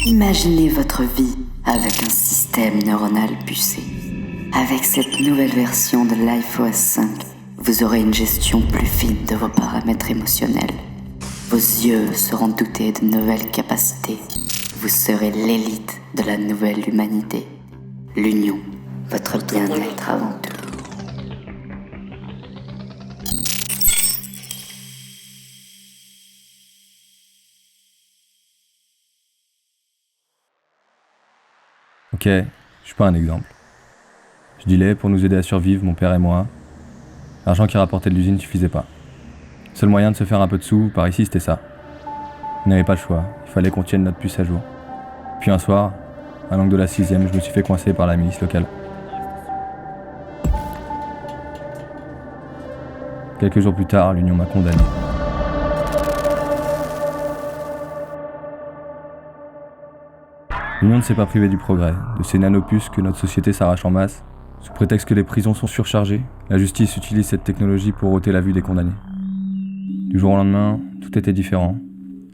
Imaginez votre vie avec un système neuronal pucé. Avec cette nouvelle version de LifeOS 5, vous aurez une gestion plus fine de vos paramètres émotionnels. Vos yeux seront dotés de nouvelles capacités. Vous serez l'élite de la nouvelle humanité. L'union, votre bien-être avant tout. Ok, je suis pas un exemple. Je dealais pour nous aider à survivre, mon père et moi. L'argent qui rapportait de l'usine suffisait pas. Le seul moyen de se faire un peu de sous, par ici, c'était ça. On n'avait pas le choix, il fallait qu'on tienne notre puce à jour. Puis un soir, à l'angle de la 6ème, je me suis fait coincer par la milice locale. Quelques jours plus tard, l'Union m'a condamné. L'Union ne s'est pas privée du progrès, de ces nanopuces que notre société s'arrache en masse. Sous prétexte que les prisons sont surchargées, la justice utilise cette technologie pour ôter la vue des condamnés. Du jour au lendemain, tout était différent.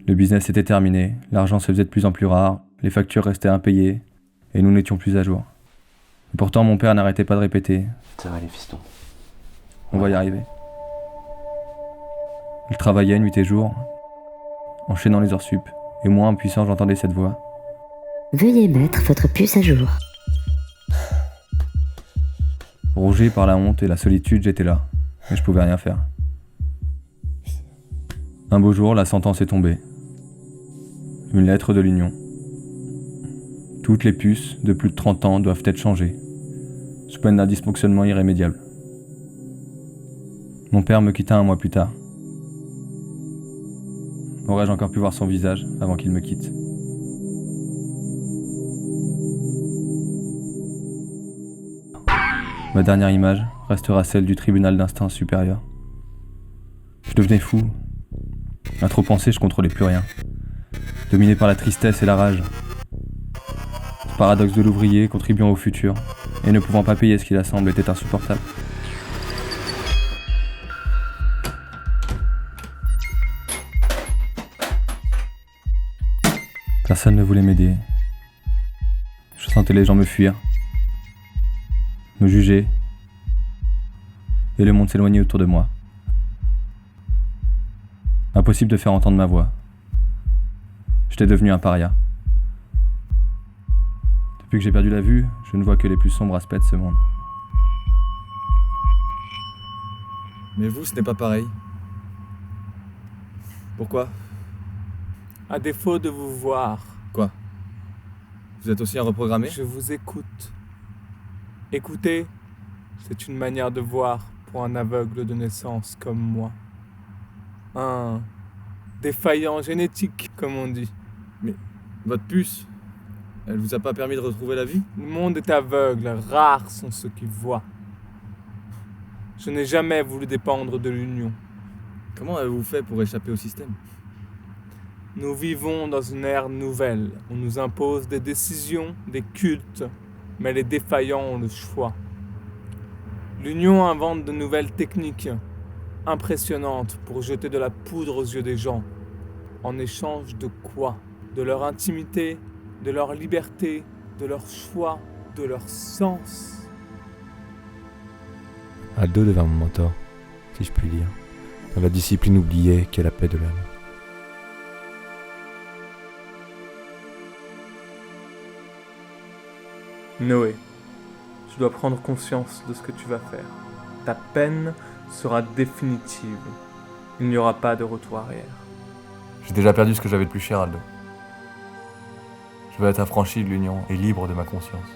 Le business était terminé, l'argent se faisait de plus en plus rare, les factures restaient impayées, et nous n'étions plus à jour. Et pourtant mon père n'arrêtait pas de répéter « Ça va les fistons. On va y arriver ». Il travaillait nuit et jour, enchaînant les heures sup, et moi, impuissant, j'entendais cette voix. Veuillez mettre votre puce à jour. Rongé par la honte et la solitude, j'étais là, mais je pouvais rien faire. Un beau jour, la sentence est tombée. Une lettre de l'Union. Toutes les puces de plus de 30 ans doivent être changées, sous peine d'un dysfonctionnement irrémédiable. Mon père me quitta un mois plus tard. Aurais-je encore pu voir son visage avant qu'il me quitte ? Ma dernière image restera celle du tribunal d'instance supérieure. Je devenais fou. À trop penser, je contrôlais plus rien. Dominé par la tristesse et la rage. Ce paradoxe de l'ouvrier contribuant au futur et ne pouvant pas payer ce qu'il assemble était insupportable. Personne ne voulait m'aider. Je sentais les gens me fuir, me juger, et le monde s'éloignait autour de moi. Impossible de faire entendre ma voix. J'étais devenu un paria. Depuis que j'ai perdu la vue, je ne vois que les plus sombres aspects de ce monde. Mais vous, ce n'est pas pareil. Pourquoi ? À défaut de vous voir, Quoi ? Vous êtes aussi un reprogrammé ? je vous écoute. Écouter, c'est une manière de voir pour un aveugle de naissance comme moi. Un défaillant génétique, comme on dit. Votre puce, elle vous a pas permis de retrouver la vie ? Le monde est aveugle, rares sont ceux qui voient. Je n'ai jamais voulu dépendre de l'Union. Comment avez-vous fait pour échapper au système ? Nous vivons dans une ère nouvelle. On nous impose des décisions, des cultes, mais les défaillants ont le choix. L'Union invente de nouvelles techniques impressionnantes pour jeter de la poudre aux yeux des gens. En échange de quoi ? De leur intimité, de leur liberté, de leur choix, de leur sens. Aldo devint mon mentor, si je puis dire, dans la discipline oubliée qu'est la paix de l'âme. Noé, tu dois prendre conscience de ce que tu vas faire. Ta peine sera définitive. Il n'y aura pas de retour arrière. J'ai déjà perdu ce que j'avais de plus cher, Aldo. Je veux être affranchi de l'Union et libre de ma conscience.